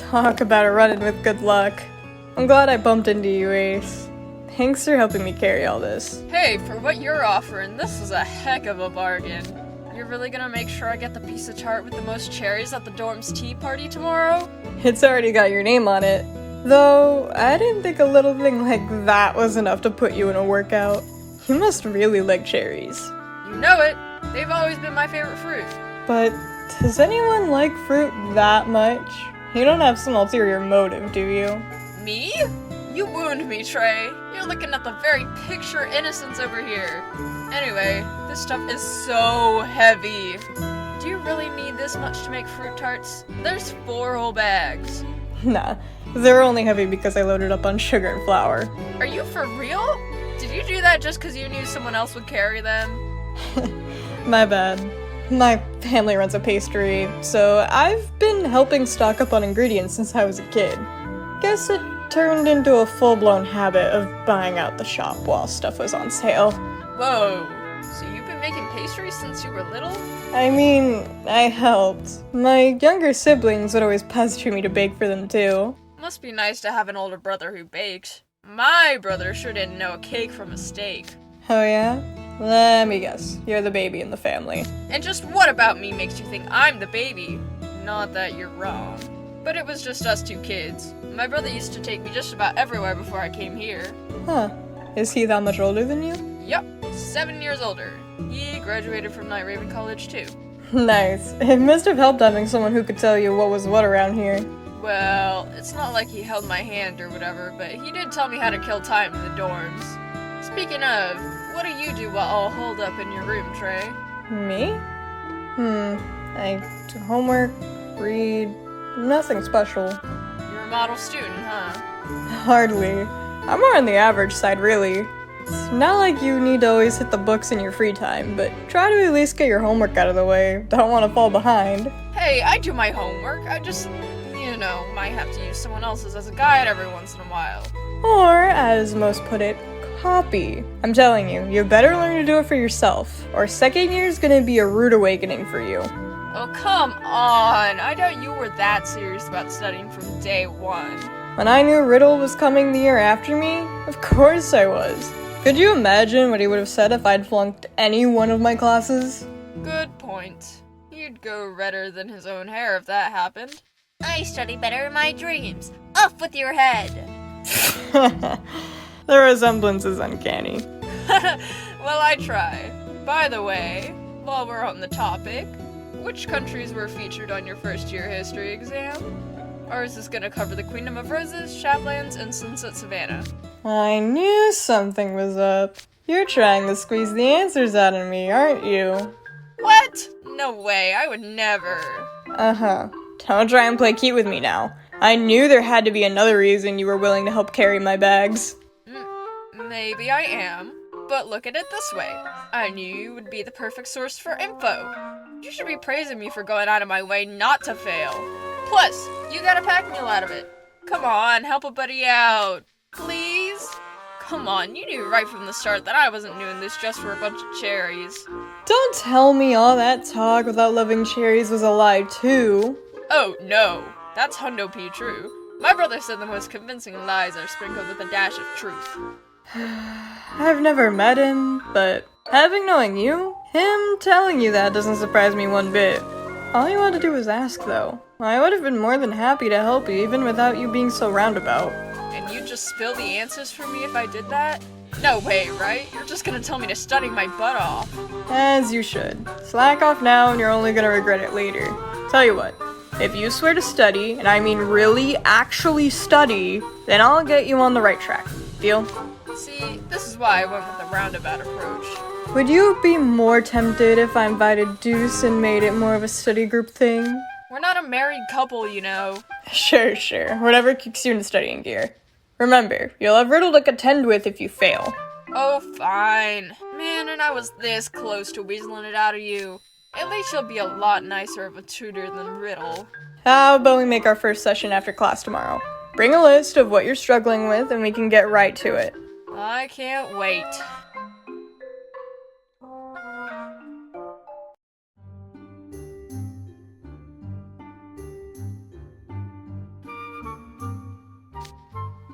Talk about a run-in with good luck. I'm glad I bumped into you, Ace. Thanks for helping me carry all this. Hey, for what you're offering, this is a heck of a bargain. You're really gonna make sure I get the piece of tart with the most cherries at the dorm's tea party tomorrow? It's already got your name on it. Though, I didn't think a little thing like that was enough to put you in a workout. You must really like cherries. You know it. They've always been my favorite fruit. But does anyone like fruit that much? You don't have some ulterior motive, do you? Me? You wound me, Trey. You're looking at the very picture innocence over here. Anyway, this stuff is so heavy. Do you really need this much to make fruit tarts? There's 4 whole bags. Nah, they're only heavy because I loaded up on sugar and flour. Are you for real? Did you do that just because you knew someone else would carry them? My bad. My family runs a pastry, so I've been helping stock up on ingredients since I was a kid. Guess it turned into a full-blown habit of buying out the shop while stuff was on sale. Whoa, so you've been making pastries since you were little? I mean, I helped. My younger siblings would always pester me to bake for them too. Must be nice to have an older brother who bakes. My brother sure didn't know a cake from a steak. Oh yeah? Let me guess, you're the baby in the family. And just what about me makes you think I'm the baby? Not that you're wrong. But it was just us 2 kids. My brother used to take me just about everywhere before I came here. Huh. Is he that much older than you? Yep, 7 years older. He graduated from Night Raven College too. Nice. It must have helped having someone who could tell you what was what around here. Well, it's not like he held my hand or whatever, but he did tell me how to kill time in the dorms. Speaking of, what do you do while all holed up in your room, Trey? Me? I do homework, read, nothing special. You're a model student, huh? Hardly. I'm more on the average side, really. It's not like you need to always hit the books in your free time, but try to at least get your homework out of the way. Don't want to fall behind. Hey, I do my homework. I just, might have to use someone else's as a guide every once in a while. Or, as most put it, copy. I'm telling you, you better learn to do it for yourself, or second year is gonna be a rude awakening for you. Oh, come on. I doubt you were that serious about studying from day 1. When I knew Riddle was coming the year after me, of course I was. Could you imagine what he would have said if I'd flunked any one of my classes? Good point. He'd go redder than his own hair if that happened. I study better in my dreams. Off with your head! The resemblance is uncanny. Well, I try. By the way, while we're on the topic, which countries were featured on your first-year history exam? Ours is gonna cover the Queendom of Roses, Shaplands, and Sunset Savannah. I knew something was up. You're trying to squeeze the answers out of me, aren't you? What? No way, I would never. Uh-huh. Don't try and play cute with me now. I knew there had to be another reason you were willing to help carry my bags. Maybe I am, but look at it this way. I knew you would be the perfect source for info. You should be praising me for going out of my way not to fail. Plus, you got a pack meal out of it. Come on, help a buddy out. Please? Come on, you knew right from the start that I wasn't doing this just for a bunch of cherries. Don't tell me all that talk without loving cherries was a lie, too. Oh, no. That's hundo P true. My brother said the most convincing lies are sprinkled with a dash of truth. I've never met him, but having knowing you, him telling you that doesn't surprise me one bit. All you had to do was ask, though. I would have been more than happy to help you, even without you being so roundabout. And you'd just spill the answers for me if I did that? No way, right? You're just gonna tell me to study my butt off. As you should. Slack off now and you're only gonna regret it later. Tell you what, if you swear to study, and I mean really, actually study, then I'll get you on the right track. Deal? See, this is why I went with the roundabout approach. Would you be more tempted if I invited Deuce and made it more of a study group thing? We're not a married couple, you know. Sure. Whatever kicks you into studying gear. Remember, you'll have Riddle to contend with if you fail. Oh, fine. Man, and I was this close to weaseling it out of you. At least you'll be a lot nicer of a tutor than Riddle. How about we make our first session after class tomorrow? Bring a list of what you're struggling with and we can get right to it. I can't wait.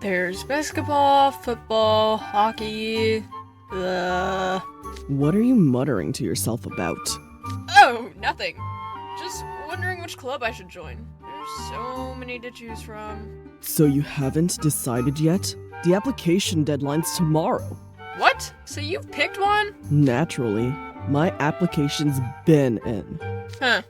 There's basketball, football, hockey, What are you muttering to yourself about? Oh, nothing. Just wondering which club I should join. There's so many to choose from. So you haven't decided yet? The application deadline's tomorrow. What? So you've picked one? Naturally. My application's been in. Huh.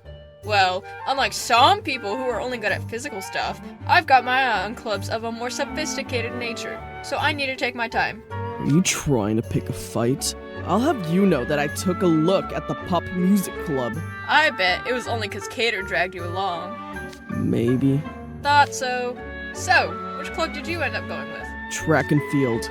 Well, unlike some people who are only good at physical stuff, I've got my eye on clubs of a more sophisticated nature, so I need to take my time. Are you trying to pick a fight? I'll have you know that I took a look at the pop music club. I bet it was only 'cause Cater dragged you along. Maybe. Thought so. So, which club did you end up going with? Track and field.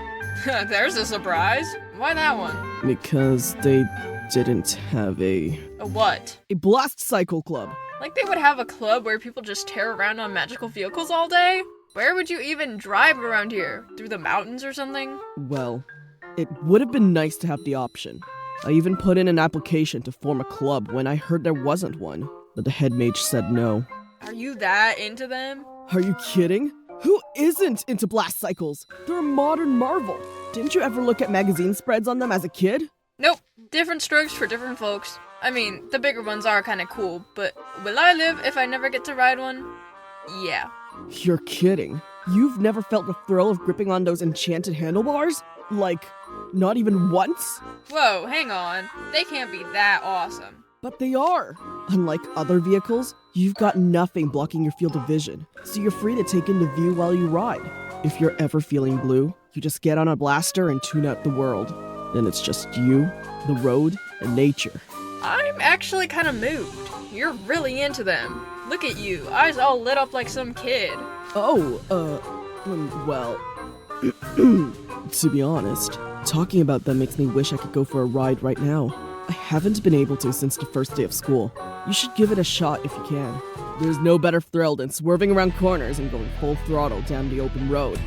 There's a surprise. Why that one? Because they didn't have A what? a blast cycle club. Like they would have a club where people just tear around on magical vehicles all day? Where would you even drive around here? Through the mountains or something? Well, it would have been nice to have the option. I even put in an application to form a club when I heard there wasn't one, but the head mage said no. Are you that into them? Are you kidding? Who isn't into blast cycles? They're a modern marvel. Didn't you ever look at magazine spreads on them as a kid? Nope. Different strokes for different folks. I mean, the bigger ones are kinda cool, but will I live if I never get to ride one? Yeah. You're kidding. You've never felt the thrill of gripping on those enchanted handlebars? Like, not even once? Whoa, hang on. They can't be that awesome. But they are! Unlike other vehicles, you've got nothing blocking your field of vision, so you're free to take in the view while you ride. If you're ever feeling blue, you just get on a blaster and tune out the world. Then it's just you, the road, and nature. I'm actually kinda moved. You're really into them. Look at you, eyes all lit up like some kid. Oh, well, to be honest, talking about them makes me wish I could go for a ride right now. I haven't been able to since the first day of school. You should give it a shot if you can. There's no better thrill than swerving around corners and going full throttle down the open road.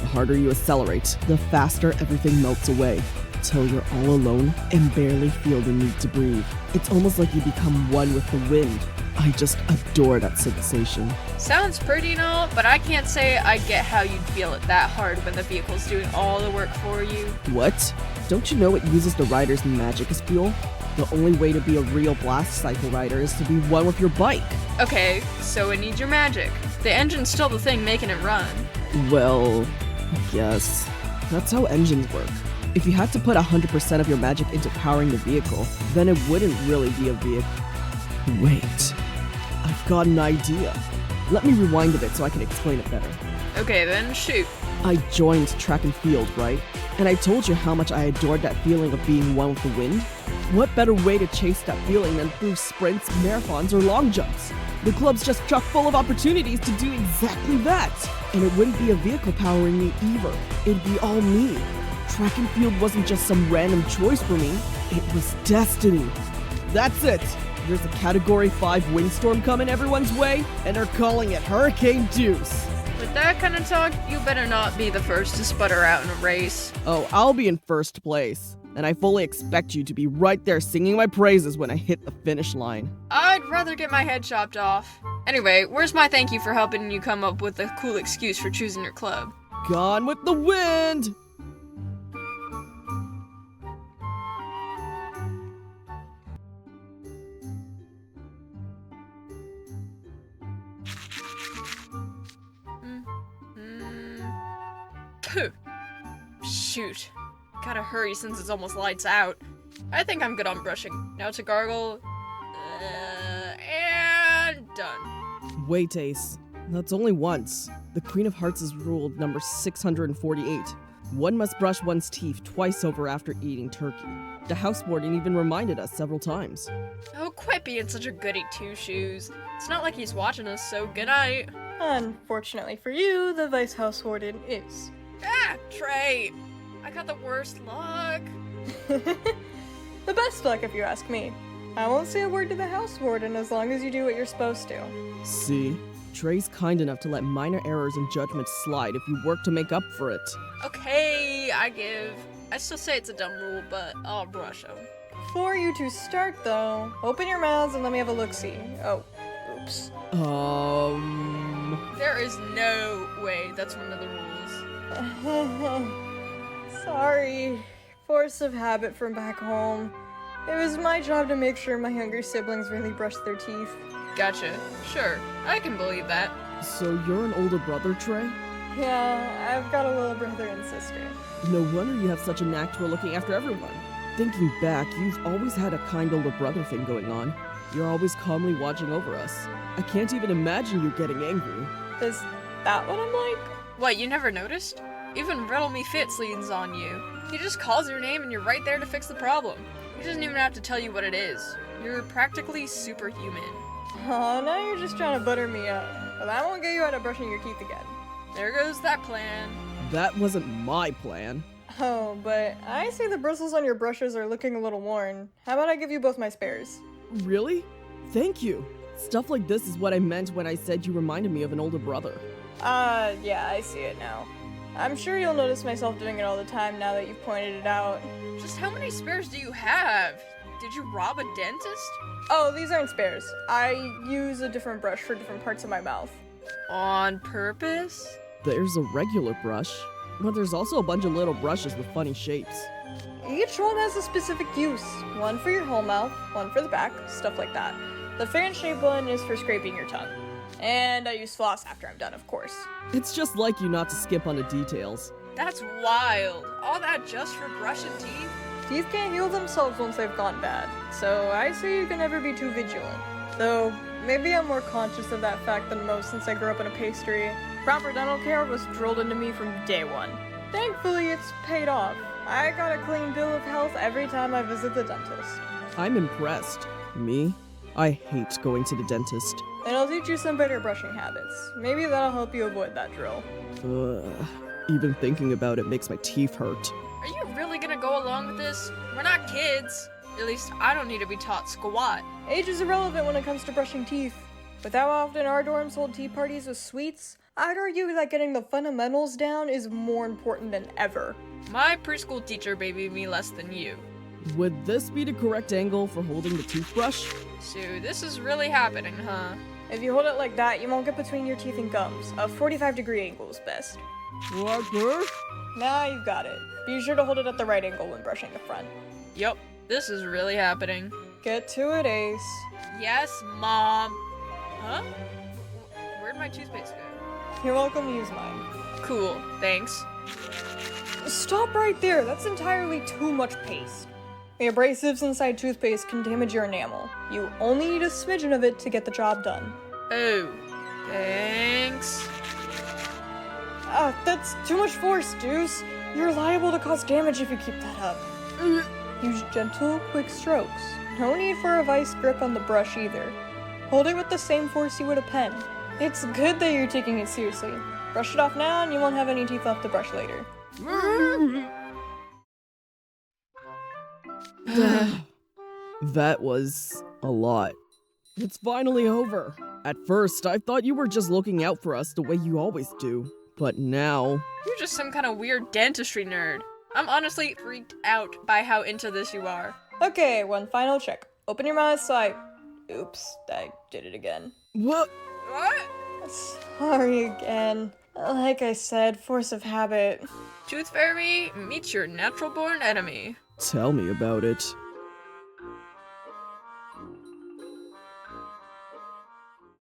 The harder you accelerate, the faster everything melts away, till you're all alone and barely feel the need to breathe. It's almost like you become one with the wind. I just adore that sensation. Sounds pretty and all, but I can't say I get how you'd feel it that hard when the vehicle's doing all the work for you. What? Don't you know it uses the rider's magic as fuel? The only way to be a real blast cycle rider is to be one with your bike. Okay, so it needs your magic. The engine's still the thing making it run. Well, yes. That's how engines work. If you had to put 100% of your magic into powering the vehicle, then it wouldn't really be a vehicle. Wait, I've got an idea. Let me rewind a bit so I can explain it better. Okay then, shoot. I joined track and field, right? And I told you how much I adored that feeling of being one with the wind. What better way to chase that feeling than through sprints, marathons, or long jumps? The club's just chock full of opportunities to do exactly that. And it wouldn't be a vehicle powering me either. It'd be all me. Track and field wasn't just some random choice for me. It was destiny. That's it. There's a Category 5 windstorm coming everyone's way, and they're calling it Hurricane Deuce. With that kind of talk, you better not be the first to sputter out in a race. Oh, I'll be in first place. And I fully expect you to be right there singing my praises when I hit the finish line. I'd rather get my head chopped off. Anyway, where's my thank you for helping you come up with a cool excuse for choosing your club? Gone with the wind! Phew. Shoot. Gotta hurry since it's almost lights out. I think I'm good on brushing. Now to gargle. And done. Wait, Ace. That's only once. The Queen of Hearts is ruled number 648. One must brush one's teeth twice over after eating turkey. The Housewarden even reminded us several times. Oh, quit being such a goody two-shoes. It's not like he's watching us, so good night. Unfortunately for you, the Vice Housewarden is. Ah, Trey! I got the worst luck. The best luck, if you ask me. I won't say a word to the Housewarden as long as you do what you're supposed to. See? Trey's kind enough to let minor errors in judgment slide if you work to make up for it. Okay, I give. I still say it's a dumb rule, but I'll brush them. Before you two start, though, open your mouths and let me have a look-see. Oh, oops. There is no way that's one of the rules. Sorry. Force of habit from back home. It was my job to make sure my younger siblings really brushed their teeth. Gotcha. Sure, I can believe that. So you're an older brother, Trey? Yeah, I've got a little brother and sister. No wonder you have such a knack for looking after everyone. Thinking back, you've always had a kind older brother thing going on. You're always calmly watching over us. I can't even imagine you getting angry. Is that what I'm like? What, you never noticed? Even Riddle Me Fitz leans on you. He just calls your name and you're right there to fix the problem. He doesn't even have to tell you what it is. You're practically superhuman. Oh, now you're just trying to butter me up. But that won't get you out of brushing your teeth again. There goes that plan. That wasn't my plan. Oh, but I see the bristles on your brushes are looking a little worn. How about I give you both my spares? Really? Thank you. Stuff like this is what I meant when I said you reminded me of an older brother. Yeah, I see it now. I'm sure you'll notice myself doing it all the time now that you've pointed it out. Just how many spares do you have? Did you rob a dentist? Oh, these aren't spares. I use a different brush for different parts of my mouth. On purpose? There's a regular brush, but there's also a bunch of little brushes with funny shapes. Each one has a specific use. One for your whole mouth, one for the back, stuff like that. The fan-shaped one is for scraping your tongue. And I use floss after I'm done, of course. It's just like you not to skip on the details. That's wild. All that just for brushing teeth? Teeth can't heal themselves once they've gone bad, so I say you can never be too vigilant. Though, maybe I'm more conscious of that fact than most since I grew up in a pastry. Proper dental care was drilled into me from day one. Thankfully, it's paid off. I got a clean bill of health every time I visit the dentist. I'm impressed. Me? I hate going to the dentist. And I'll teach you some better brushing habits. Maybe that'll help you avoid that drill. Even thinking about it makes my teeth hurt. Are you really gonna go along with this? We're not kids. At least I don't need to be taught squat. Age is irrelevant when it comes to brushing teeth. With how often our dorms hold tea parties with sweets, I'd argue that getting the fundamentals down is more important than ever. My preschool teacher babied me less than you. Would this be the correct angle for holding the toothbrush? So this is really happening, huh? If you hold it like that, you won't get between your teeth and gums. A 45-degree angle is best. Like this? Now you've got it. Be sure to hold it at the right angle when brushing the front. Yup, this is really happening. Get to it, Ace. Yes, Mom. Huh? Where'd my toothpaste go? You're welcome to use mine. Cool, thanks. Stop right there. That's entirely too much paste. The abrasives inside toothpaste can damage your enamel. You only need a smidgen of it to get the job done. Oh, thanks. That's too much force, Deuce. You're liable to cause damage if you keep that up. Use gentle, quick strokes. No need for a vice grip on the brush either. Hold it with the same force you would a pen. It's good that you're taking it seriously. Brush it off now and you won't have any teeth left to brush later. That was a lot. It's finally over. At first, I thought you were just looking out for us the way you always do. But now... You're just some kind of weird dentistry nerd. I'm honestly freaked out by how into this you are. Okay, one final check. Open your mouth so I... Oops, I did it again. What? What? Sorry again. Like I said, force of habit. Tooth Fairy meets your natural-born enemy. Tell me about it.